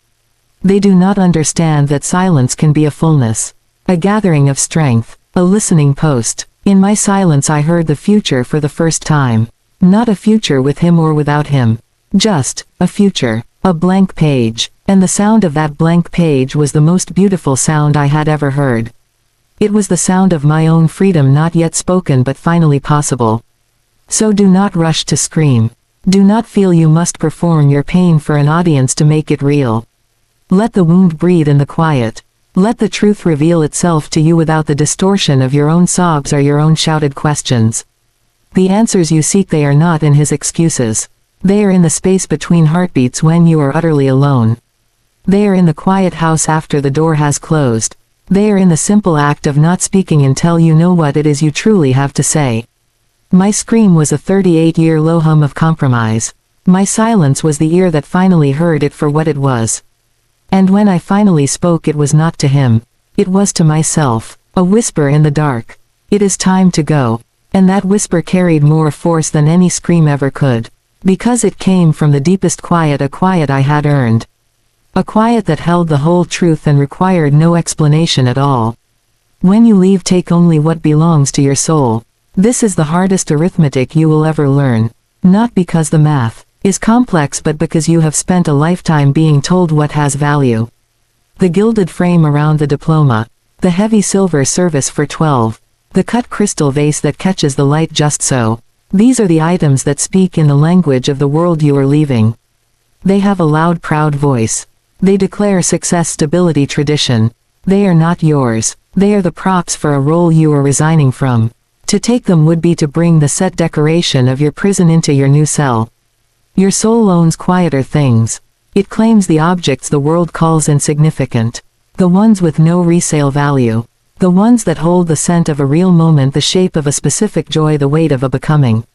They do not understand that silence can be a fullness, a gathering of strength, a listening post. In my silence I heard the future for the first time. Not a future with him or without him. Just a future, a blank page. And the sound of that blank page was the most beautiful sound I had ever heard. It was the sound of my own freedom, not yet spoken but finally possible. So do not rush to scream. Do not feel you must perform your pain for an audience to make it real. Let the wound breathe in the quiet. Let the truth reveal itself to you without the distortion of your own sobs or your own shouted questions. The answers you seek, they are not in his excuses. They are in the space between heartbeats when you are utterly alone. They are in the quiet house after the door has closed. They are in the simple act of not speaking until you know what it is you truly have to say. My scream was a 38-year low hum of compromise. My silence was the ear that finally heard it for what it was. And when I finally spoke, it was not to him. It was to myself. A whisper in the dark. It is time to go. And that whisper carried more force than any scream ever could. Because it came from the deepest quiet, a quiet I had earned. A quiet that held the whole truth and required no explanation at all. When you leave, take only what belongs to your soul. This is the hardest arithmetic you will ever learn. Not because the math is complex, but because you have spent a lifetime being told what has value. The gilded frame around the diploma. The heavy silver service for 12. The cut crystal vase that catches the light just so. These are the items that speak in the language of the world you are leaving. They have a loud, proud voice. They declare success, stability, tradition. They are not yours. They are the props for a role you are resigning from. To take them would be to bring the set decoration of your prison into your new cell. Your soul owns quieter things. It claims the objects the world calls insignificant. The ones with no resale value. The ones that hold the scent of a real moment, the shape of a specific joy, the weight of a becoming.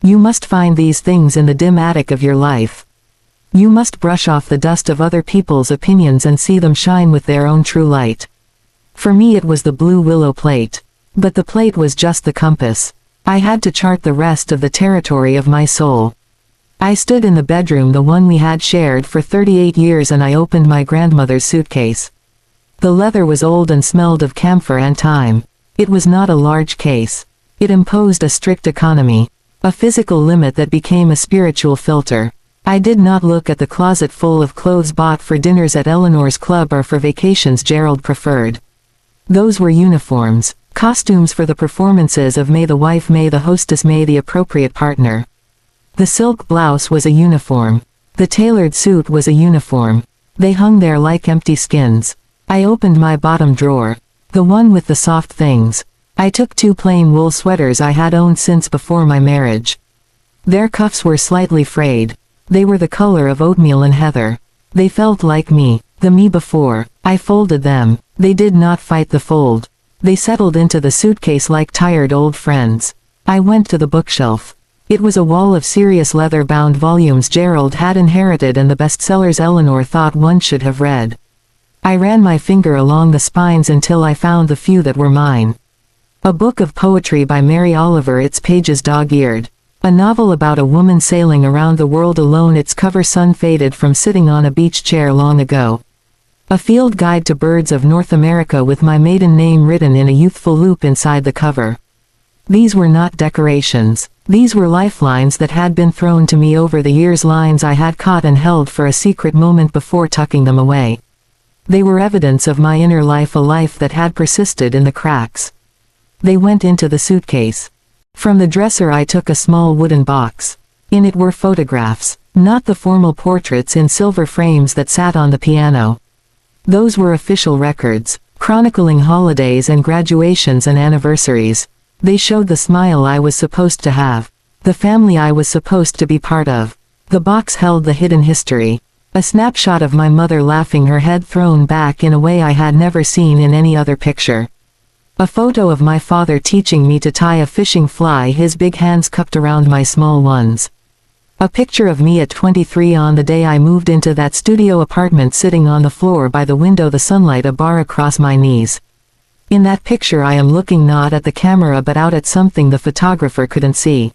You must find these things in the dim attic of your life. You must brush off the dust of other people's opinions and see them shine with their own true light. For me, it was the Blue Willow plate. But the plate was just the compass. I had to chart the rest of the territory of my soul. I stood in the bedroom, the one we had shared for 38 years, and I opened my grandmother's suitcase. The leather was old and smelled of camphor and thyme. It was not a large case. It imposed a strict economy. A physical limit that became a spiritual filter. I did not look at the closet full of clothes bought for dinners at Eleanor's club or for vacations Gerald preferred. Those were uniforms. Costumes for the performances of May the wife, May the hostess, May the appropriate partner. The silk blouse was a uniform. The tailored suit was a uniform. They hung there like empty skins. I opened my bottom drawer. The one with the soft things. I took 2 plain wool sweaters I had owned since before my marriage. Their cuffs were slightly frayed. They were the color of oatmeal and heather. They felt like me, the me before. I folded them. They did not fight the fold. They settled into the suitcase like tired old friends. I went to the bookshelf. It was a wall of serious leather-bound volumes Gerald had inherited and the bestsellers Eleanor thought one should have read. I ran my finger along the spines until I found the few that were mine. A book of poetry by Mary Oliver, its pages dog-eared. A novel about a woman sailing around the world alone, its cover sun-faded from sitting on a beach chair long ago. A field guide to birds of North America with my maiden name written in a youthful loop inside the cover. These were not decorations. These were lifelines that had been thrown to me over the years, lines I had caught and held for a secret moment before tucking them away. They were evidence of my inner life, a life that had persisted in the cracks. They went into the suitcase. From the dresser I took a small wooden box. In it were photographs, not the formal portraits in silver frames that sat on the piano. Those were official records, chronicling holidays and graduations and anniversaries. They showed the smile I was supposed to have, the family I was supposed to be part of. The box held the hidden history. A snapshot of my mother laughing, her head thrown back in a way I had never seen in any other picture. A photo of my father teaching me to tie a fishing fly, his big hands cupped around my small ones. A picture of me at 23 on the day I moved into that studio apartment, sitting on the floor by the window, the sunlight a bar across my knees. In that picture I am looking not at the camera but out at something the photographer couldn't see.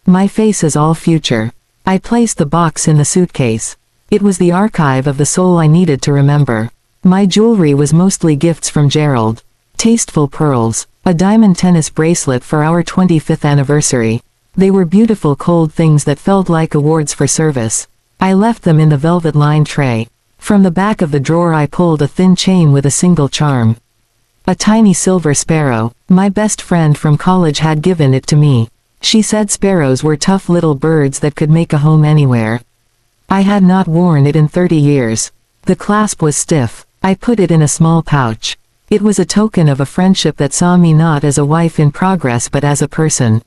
My face is all future. I placed the box in the suitcase. It was the archive of the soul I needed to remember. My jewelry was mostly gifts from Gerald. Tasteful pearls, a diamond tennis bracelet for our 25th anniversary. They were beautiful cold things that felt like awards for service. I left them in the velvet-lined tray. From the back of the drawer I pulled a thin chain with a single charm. A tiny silver sparrow. My best friend from college had given it to me. She said sparrows were tough little birds that could make a home anywhere. I had not worn it in 30 years. The clasp was stiff. I put it in a small pouch. It was a token of a friendship that saw me not as a wife in progress but as a person.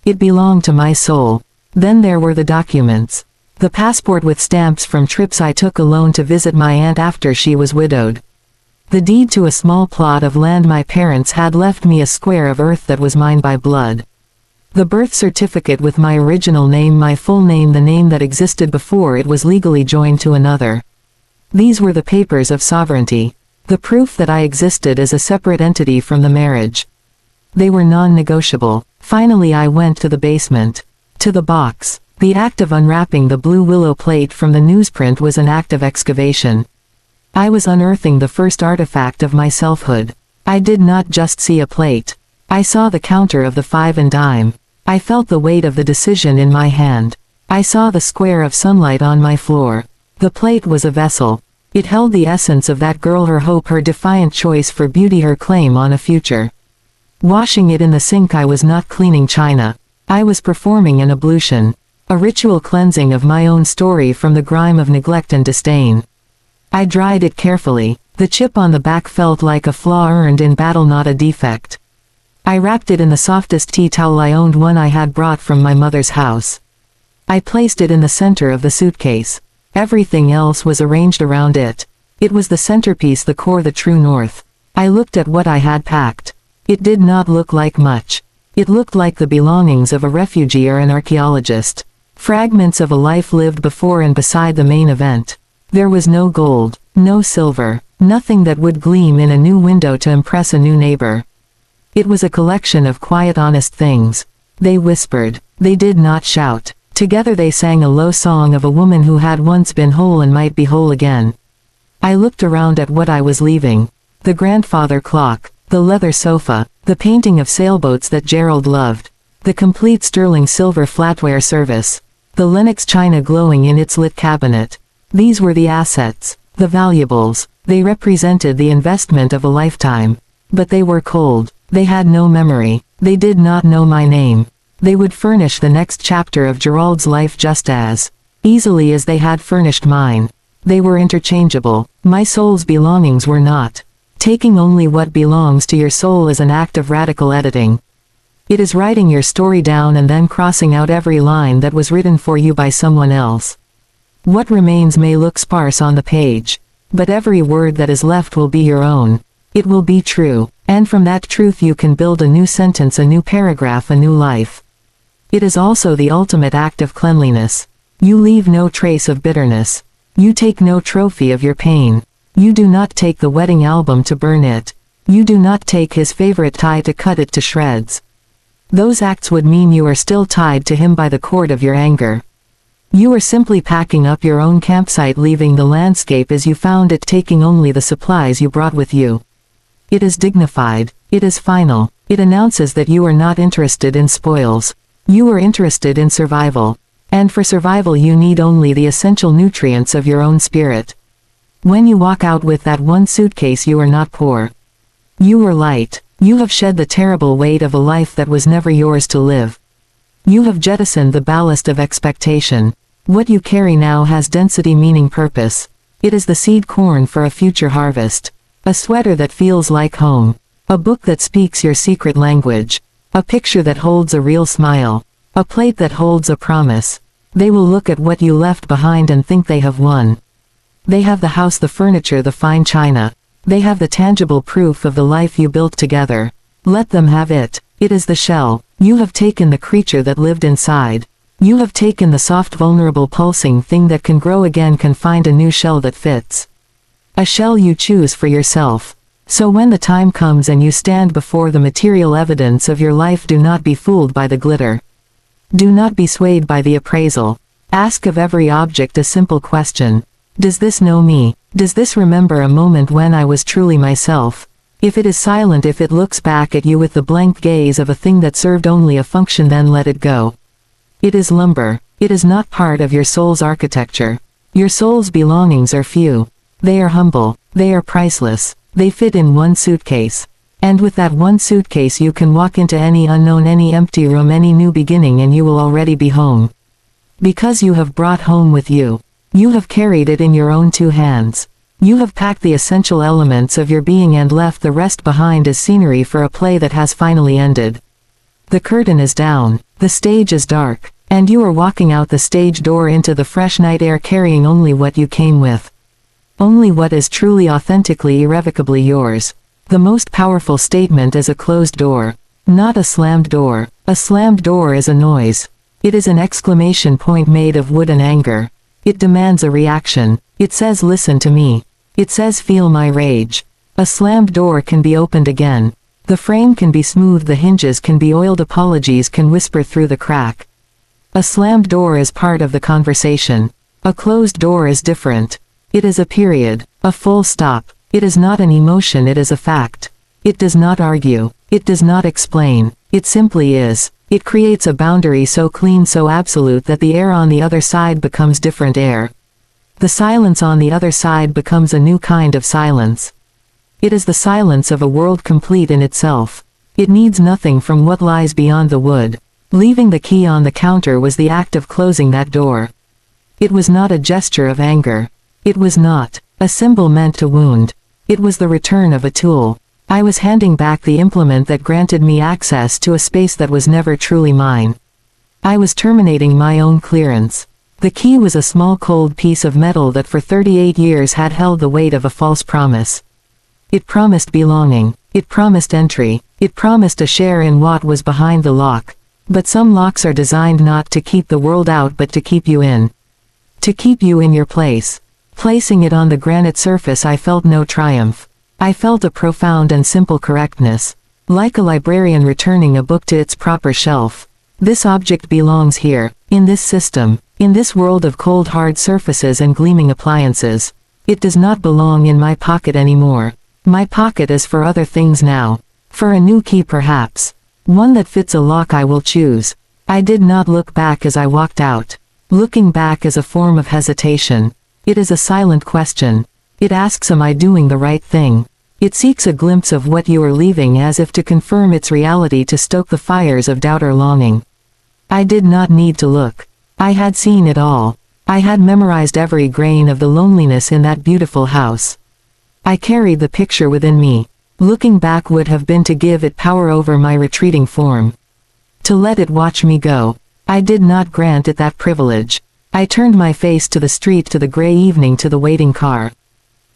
It belonged to my soul. Then there were the documents. The passport with stamps from trips I took alone to visit my aunt after she was widowed. The deed to a small plot of land my parents had left me, a square of earth that was mine by blood. The birth certificate with my original name, my full name, the name that existed before it was legally joined to another. These were the papers of sovereignty. The proof that I existed as a separate entity from the marriage. They were non-negotiable. Finally I went to the basement. To the box. The act of unwrapping the Blue Willow plate from the newsprint was an act of excavation. I was unearthing the first artifact of my selfhood. I did not just see a plate. I saw the counter of the 5 and dime. I felt the weight of the decision in my hand. I saw the square of sunlight on my floor. The plate was a vessel. It held the essence of that girl, her hope, her defiant choice for beauty, her claim on a future. Washing it in the sink, I was not cleaning china. I was performing an ablution. A ritual cleansing of my own story from the grime of neglect and disdain. I dried it carefully. The chip on the back felt like a flaw earned in battle, not a defect. I wrapped it in the softest tea towel I owned, one I had brought from my mother's house. I placed it in the center of the suitcase. Everything else was arranged around it. It was the centerpiece, the core, the true north. I looked at what I had packed. It did not look like much. It looked like the belongings of a refugee or an archaeologist. Fragments of a life lived before and beside the main event. There was no gold, no silver, nothing that would gleam in a new window to impress a new neighbor. It was a collection of quiet, honest things. They whispered. They did not shout. Together they sang a low song of a woman who had once been whole and might be whole again. I looked around at what I was leaving. The grandfather clock, the leather sofa, the painting of sailboats that Gerald loved, the complete sterling silver flatware service, the Lenox china glowing in its lit cabinet. These were the assets, the valuables. They represented the investment of a lifetime. But they were cold. They had no memory. They did not know my name. They would furnish the next chapter of Gerald's life just as easily as they had furnished mine. They were interchangeable. My soul's belongings were not. Taking only what belongs to your soul is an act of radical editing. It is writing your story down and then crossing out every line that was written for you by someone else. What remains may look sparse on the page, but every word that is left will be your own. It will be true, and from that truth you can build a new sentence, a new paragraph, a new life. It is also the ultimate act of cleanliness. You leave no trace of bitterness. You take no trophy of your pain. You do not take the wedding album to burn it. You do not take his favorite tie to cut it to shreds. Those acts would mean you are still tied to him by the cord of your anger. You are simply packing up your own campsite, leaving the landscape as you found it, taking only the supplies you brought with you. It is dignified. It is final. It announces that you are not interested in spoils. You are interested in survival. And for survival you need only the essential nutrients of your own spirit. When you walk out with that one suitcase, you are not poor. You are light. You have shed the terrible weight of a life that was never yours to live. You have jettisoned the ballast of expectation. What you carry now has density, meaning, purpose. It is the seed corn for a future harvest. A sweater that feels like home. A book that speaks your secret language. A picture that holds a real smile. A plate that holds a promise. They will look at what you left behind and think they have won. They have the house, the furniture, the fine china. They have the tangible proof of the life you built together. Let them have it. It is the shell. You have taken the creature that lived inside. You have taken the soft, vulnerable, pulsing thing that can grow again, can find a new shell that fits. A shell you choose for yourself. So when the time comes and you stand before the material evidence of your life, do not be fooled by the glitter. Do not be swayed by the appraisal. Ask of every object a simple question. Does this know me? Does this remember a moment when I was truly myself? If it is silent, if it looks back at you with the blank gaze of a thing that served only a function, then let it go. It is lumber. It is not part of your soul's architecture. Your soul's belongings are few. They are humble. They are priceless. They fit in one suitcase. And with that one suitcase you can walk into any unknown, any empty room, any new beginning, and you will already be home. Because you have brought home with you. You have carried it in your own two hands. You have packed the essential elements of your being and left the rest behind as scenery for a play that has finally ended. The curtain is down, the stage is dark, and you are walking out the stage door into the fresh night air carrying only what you came with. Only what is truly, authentically, irrevocably yours. The most powerful statement is a closed door, not a slammed door. A slammed door is a noise. It is an exclamation point made of wood and anger. It demands a reaction. It says, listen to me. It says, feel my rage. A slammed door can be opened again. The frame can be smoothed, the hinges can be oiled, apologies can whisper through the crack. A slammed door is part of the conversation. A closed door is different. It is a period, a full stop. It is not an emotion, it is a fact. It does not argue. It does not explain. It simply is. It creates a boundary so clean, so absolute that the air on the other side becomes different air. The silence on the other side becomes a new kind of silence. It is the silence of a world complete in itself. It needs nothing from what lies beyond the wood. Leaving the key on the counter was the act of closing that door. It was not a gesture of anger. It was not a symbol meant to wound. It was the return of a tool. I was handing back the implement that granted me access to a space that was never truly mine. I was terminating my own clearance. The key was a small cold piece of metal that for 38 years had held the weight of a false promise. It promised belonging. It promised entry. It promised a share in what was behind the lock. But some locks are designed not to keep the world out but to keep you in. To keep you in your place. Placing it on the granite surface, I felt no triumph. I felt a profound and simple correctness. Like a librarian returning a book to its proper shelf. This object belongs here, in this system, in this world of cold hard surfaces and gleaming appliances. It does not belong in my pocket anymore. My pocket is for other things now. For a new key perhaps. One that fits a lock I will choose. I did not look back as I walked out. Looking back is a form of hesitation. It is a silent question. It asks, am I doing the right thing? It seeks a glimpse of what you are leaving as if to confirm its reality, to stoke the fires of doubt or longing. I did not need to look. I had seen it all. I had memorized every grain of the loneliness in that beautiful house. I carried the picture within me. Looking back would have been to give it power over my retreating form. To let it watch me go. I did not grant it that privilege. I turned my face to the street, to the gray evening, to the waiting car.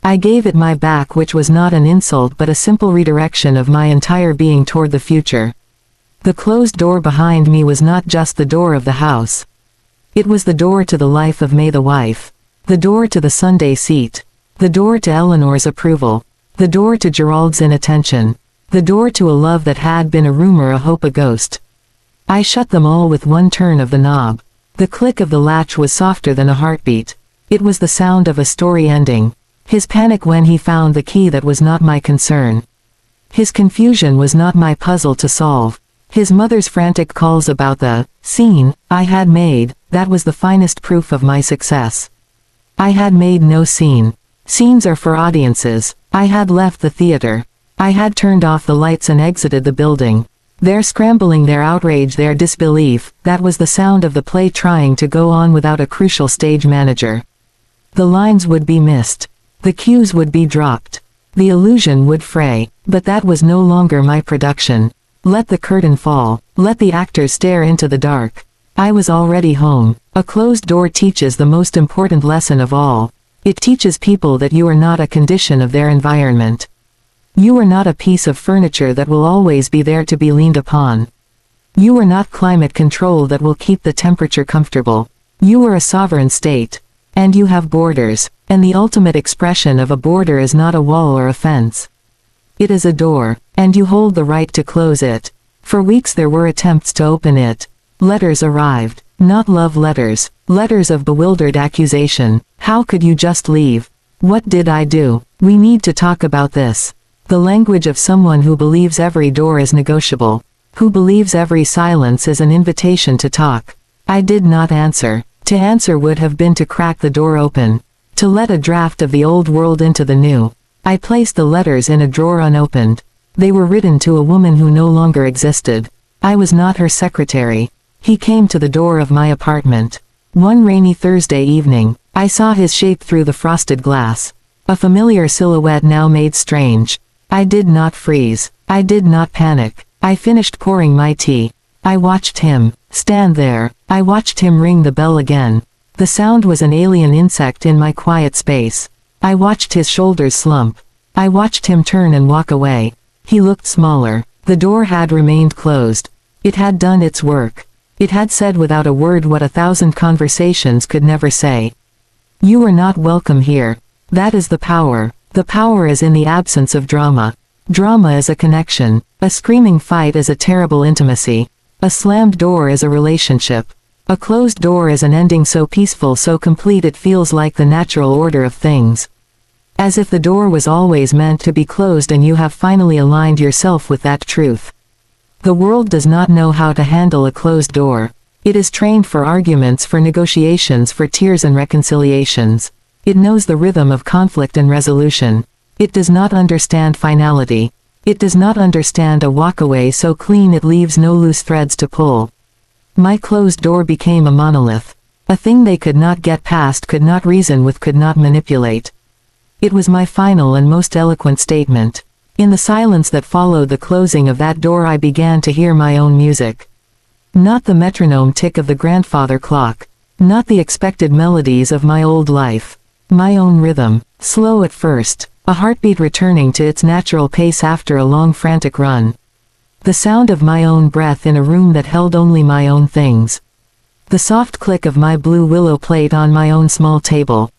I gave it my back, which was not an insult but a simple redirection of my entire being toward the future. The closed door behind me was not just the door of the house. It was the door to the life of May the wife. The door to the Sunday seat. The door to Eleanor's approval. The door to Gerald's inattention. The door to a love that had been a rumor, a hope, a ghost. I shut them all with one turn of the knob. The click of the latch was softer than a heartbeat. It was the sound of a story ending. His panic when he found the key, that was not my concern. His confusion was not my puzzle to solve. His mother's frantic calls about the scene I had made, that was the finest proof of my success. I had made no scene. Scenes are for audiences. I had left the theater. I had turned off the lights and exited the building. Their scrambling, their outrage, their disbelief, that was the sound of the play trying to go on without a crucial stage manager. The lines would be missed. The cues would be dropped. The illusion would fray. But that was no longer my production. Let the curtain fall. Let the actors stare into the dark. I was already home. A closed door teaches the most important lesson of all. It teaches people that you are not a condition of their environment. You are not a piece of furniture that will always be there to be leaned upon. You are not climate control that will keep the temperature comfortable. You are a sovereign state. And you have borders. And the ultimate expression of a border is not a wall or a fence. It is a door. And you hold the right to close it. For weeks there were attempts to open it. Letters arrived. Not love letters. Letters of bewildered accusation. How could you just leave? What did I do? We need to talk about this. The language of someone who believes every door is negotiable. Who believes every silence is an invitation to talk. I did not answer. To answer would have been to crack the door open. To let a draft of the old world into the new. I placed the letters in a drawer unopened. They were written to a woman who no longer existed. I was not her secretary. He came to the door of my apartment. One rainy Thursday evening, I saw his shape through the frosted glass. A familiar silhouette now made strange. I did not freeze. I did not panic. I finished pouring my tea. I watched him stand there. I watched him ring the bell again. The sound was an alien insect in my quiet space. I watched his shoulders slump. I watched him turn and walk away. He looked smaller. The door had remained closed. It had done its work. It had said without a word what 1,000 conversations could never say. You are not welcome here. That is the power. The power is in the absence of drama. Drama is a connection. A screaming fight is a terrible intimacy. A slammed door is a relationship. A closed door is an ending so peaceful, so complete it feels like the natural order of things. As if the door was always meant to be closed and you have finally aligned yourself with that truth. The world does not know how to handle a closed door. It is trained for arguments, for negotiations, for tears and reconciliations. It knows the rhythm of conflict and resolution. It does not understand finality. It does not understand a walkaway so clean it leaves no loose threads to pull. My closed door became a monolith. A thing they could not get past, could not reason with, could not manipulate. It was my final and most eloquent statement. In the silence that followed the closing of that door I began to hear my own music. Not the metronome tick of the grandfather clock. Not the expected melodies of my old life. My own rhythm. Slow at first. A heartbeat returning to its natural pace after a long frantic run. The sound of my own breath in a room that held only my own things. The soft click of my Blue Willow plate on my own small table.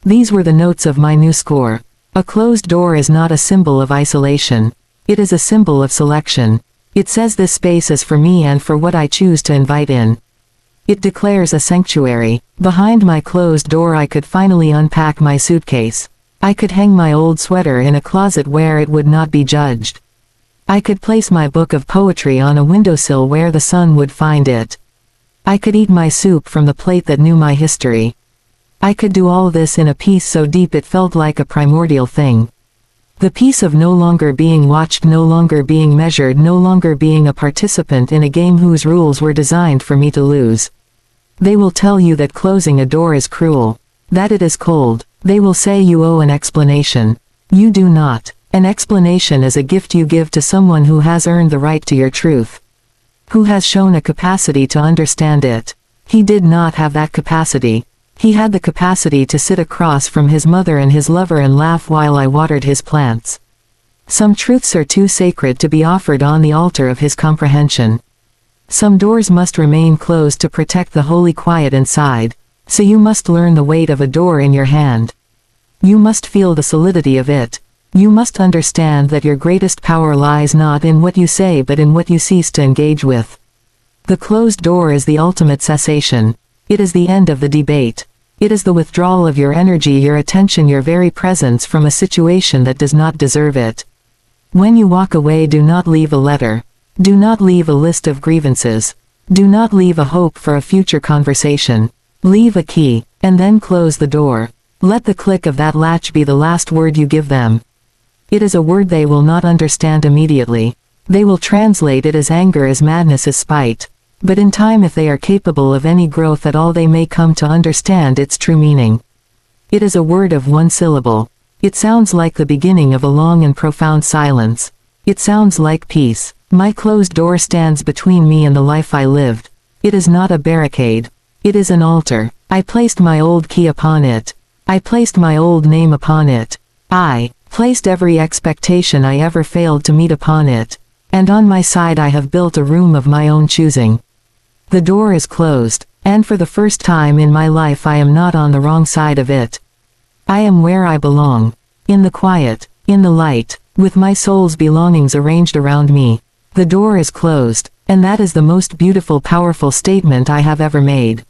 These were the notes of my new score. A closed door is not a symbol of isolation. It is a symbol of selection. It says this space is for me and for what I choose to invite in. It declares a sanctuary. Behind my closed door I could finally unpack my suitcase. I could hang my old sweater in a closet where it would not be judged. I could place my book of poetry on a windowsill where the sun would find it. I could eat my soup from the plate that knew my history. I could do all this in a peace so deep it felt like a primordial thing. The peace of no longer being watched, no longer being measured, no longer being a participant in a game whose rules were designed for me to lose. They will tell you that closing a door is cruel, that it is cold. They will say you owe an explanation. You do not. An explanation is a gift you give to someone who has earned the right to your truth. Who has shown a capacity to understand it. He did not have that capacity. He had the capacity to sit across from his mother and his lover and laugh while I watered his plants. Some truths are too sacred to be offered on the altar of his comprehension. Some doors must remain closed to protect the holy quiet inside, so you must learn the weight of a door in your hand. You must feel the solidity of it. You must understand that your greatest power lies not in what you say but in what you cease to engage with. The closed door is the ultimate cessation. It is the end of the debate. It is the withdrawal of your energy, your attention, your very presence from a situation that does not deserve it. When you walk away, do not leave a letter. Do not leave a list of grievances. Do not leave a hope for a future conversation. Leave a key, and then close the door. Let the click of that latch be the last word you give them. It is a word they will not understand immediately. They will translate it as anger, as madness, as spite. But in time, if they are capable of any growth at all, they may come to understand its true meaning. It is a word of one syllable. It sounds like the beginning of a long and profound silence. It sounds like peace. My closed door stands between me and the life I lived. It is not a barricade. It is an altar. I placed my old key upon it. I placed my old name upon it. I placed every expectation I ever failed to meet upon it. And on my side I have built a room of my own choosing. The door is closed, and for the first time in my life I am not on the wrong side of it. I am where I belong. In the quiet, in the light, with my soul's belongings arranged around me. The door is closed, and that is the most beautiful, powerful statement I have ever made.